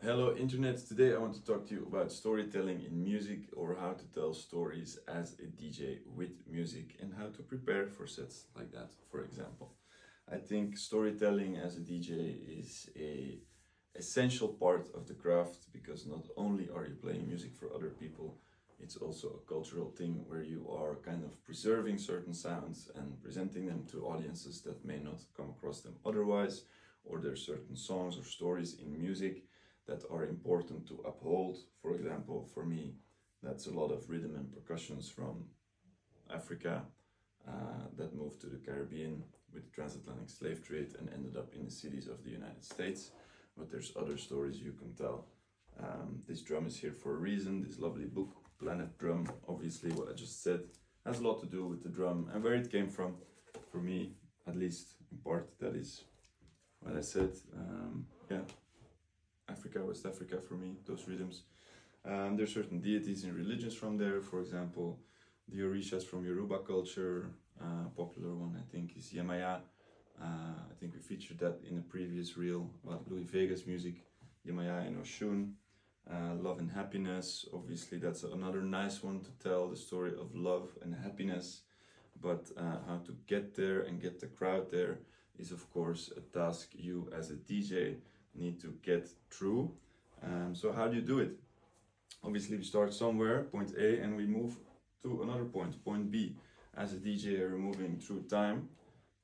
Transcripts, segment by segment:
Hello Internet, today I want to talk to you about storytelling in music, or how to tell stories as a DJ with music and how to prepare for sets like that, for example. I think storytelling as a DJ is a essential part of the craft, because not only are you playing music for other people, it's also a cultural thing where you are kind of preserving certain sounds and presenting them to audiences that may not come across them otherwise, or there's certain songs or stories in music that are important to uphold. For example, for me, that's a lot of rhythm and percussions from Africa that moved to the Caribbean with the transatlantic slave trade and ended up in the cities of the United States. But there's other stories you can tell. This drum is here for a reason. This lovely book, Planet Drum, obviously what I just said, has a lot to do with the drum and where it came from. For me, at least in part, that is what I said. Yeah, Africa, West Africa for me, those rhythms. There's certain deities and religions from there. For example, the Orishas from Yoruba culture. Popular one, I think, is Yemaya. I think we featured that in a previous reel about Louis Vega's music. Yemaya and Oshun. Love and happiness. Obviously, that's another nice one to tell the story of love and happiness. But how to get there and get the crowd there is, of course, a task you as a DJ need to get through. So how do you do it? Obviously, we start somewhere, point A, and we move to another point B. As a DJ, you're moving through time.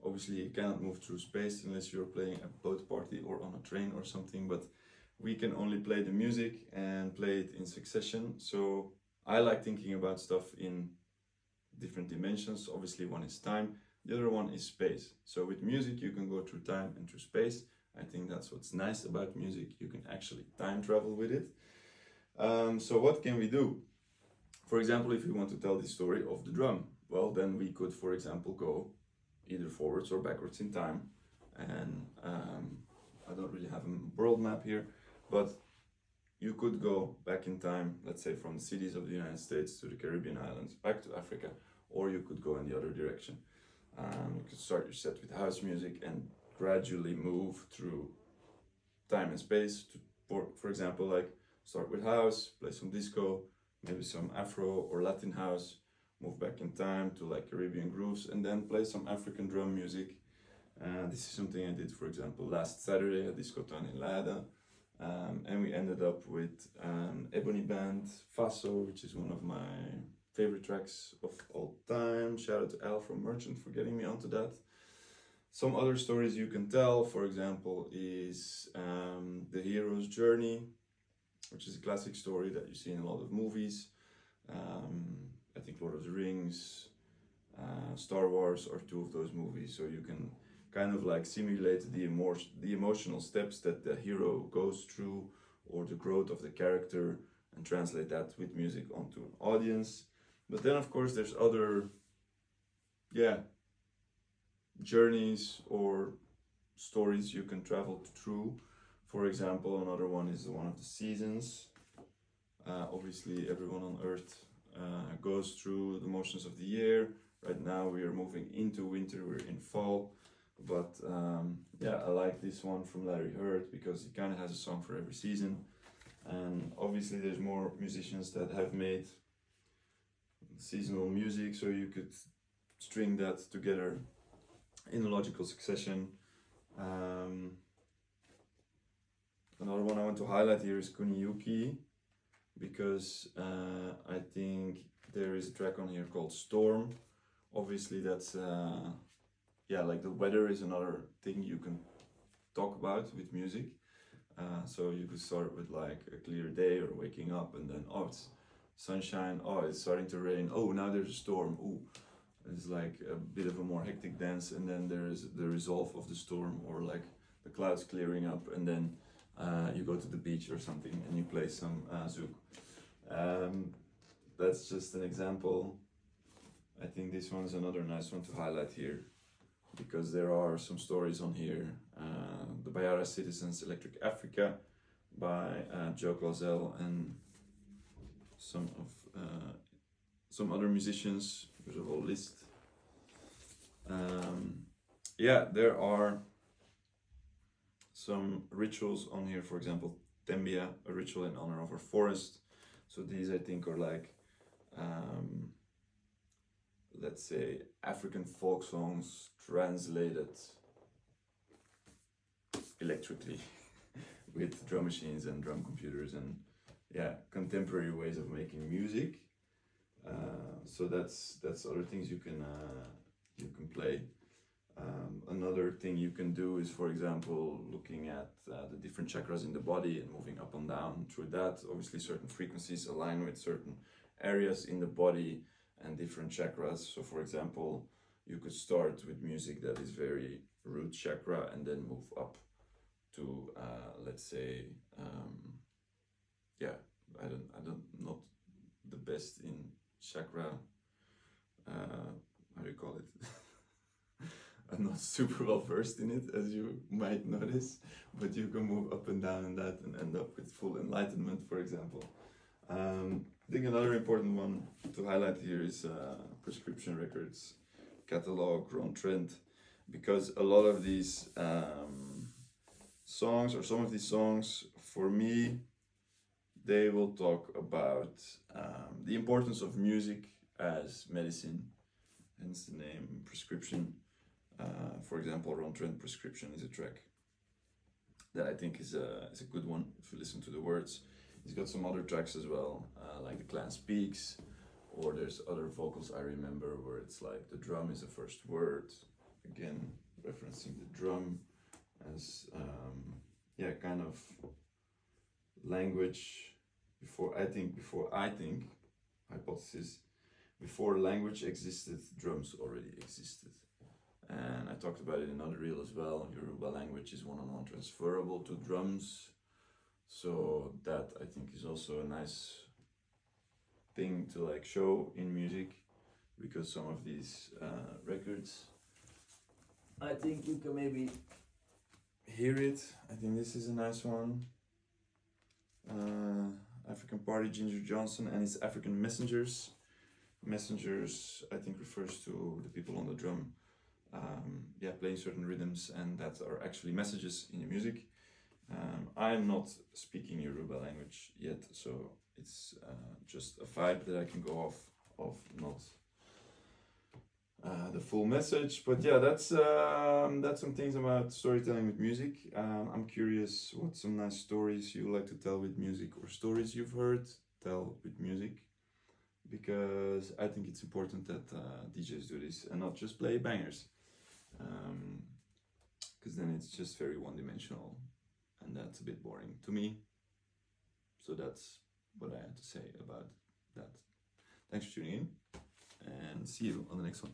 Obviously, you cannot move through space unless you're playing a boat party or on a train or something, but we can only play the music and play it in succession. So I like thinking about stuff in different dimensions. Obviously, one is time, the other one is space. So with music, you can go through time and through space. I think that's what's nice about music. You can actually time travel with it. So what can we do? For example, if we want to tell the story of the drum, well, then we could, for example, go either forwards or backwards in time. And I don't really have a world map here, but you could go back in time, let's say from the cities of the United States to the Caribbean islands, back to Africa, or you could go in the other direction. You could start your set with house music and gradually move through time and space to, for example, like start with house, play some disco, maybe some Afro or Latin house, move back in time to like Caribbean grooves, and then play some African drum music. This is something I did, for example, last Saturday at Discotan in Leiden. And we ended up with Ebony Band Faso, which is one of my favorite tracks of all time. Shout out to Al from Merchant for getting me onto that. Some other stories you can tell, for example, is The Hero's Journey, which is a classic story that you see in a lot of movies. I think Lord of the Rings, Star Wars are two of those movies, so you can kind of like simulate the emotional steps that the hero goes through, or the growth of the character, and translate that with music onto an audience. But then, of course, there's other, journeys or stories you can travel through. For example, another one is one of the seasons. Obviously, everyone on Earth goes through the motions of the year. Right now, we are moving into winter, we're in fall. But I like this one from Larry Hurt because he kind of has a song for every season. And obviously, there's more musicians that have made seasonal music, so you could string that together in a logical succession. Another one I want to highlight here is Kuniyuki, because I think there is a track on here called Storm. Obviously, that's like the weather is another thing you can talk about with music. So you could start with like a clear day or waking up, and then it's sunshine, it's starting to rain, now there's a storm, it's like a bit of a more hectic dance, and then there's the resolve of the storm, or like the clouds clearing up, and then you go to the beach or something and you play some zouk. That's just an example. I think this one's another nice one to highlight here, because there are some stories on here. The Bayara Citizens Electric Africa by Joe Clausel and some other musicians. There's a whole list. There are some rituals on here. For example, Tembia, a ritual in honor of our forest. So these I think are like, let's say, African folk songs translated electrically with drum machines and drum computers and yeah, contemporary ways of making music. So that's other things you can play. Another thing you can do is, for example, looking at the different chakras in the body and moving up and down through that. Obviously, certain frequencies align with certain areas in the body and different chakras. So, for example, you could start with music that is very root chakra and then move up to, let's say, yeah, I don't, not the best in chakra. How do you call it? I'm not super well versed in it, as you might notice, but you can move up and down in that and end up with full enlightenment, for example. I think another important one to highlight here is prescription records, catalog, Ron Trent, because a lot of these songs, or some of these songs, for me, they will talk about the importance of music as medicine, hence the name prescription. For example, Ron Trent Prescription is a track that I think is a good one if you listen to the words. He's got some other tracks as well, like The Clan Speaks, or there's other vocals I remember where it's like the drum is the first word, again referencing the drum as kind of language before I think hypothesis, before language existed, drums already existed. And I talked about it in another reel as well. Yoruba language is one-on-one transferable to drums, so that I think is also a nice thing to like show in music, because some of these records, I think you can maybe hear it. I think this is a nice one. African Party, Ginger Johnson and his African Messengers. Messengers, I think, refers to the people on the drum. Playing certain rhythms, and that are actually messages in the music. I'm not speaking Yoruba language yet, so it's just a vibe that I can go off of, not the full message. But yeah, that's some things about storytelling with music. I'm curious what some nice stories you like to tell with music, or stories you've heard tell with music, because I think it's important that DJs do this and not just play bangers. Because then it's just very one-dimensional, and that's a bit boring to me. So that's what I had to say about that. Thanks for tuning in, and see you on the next one.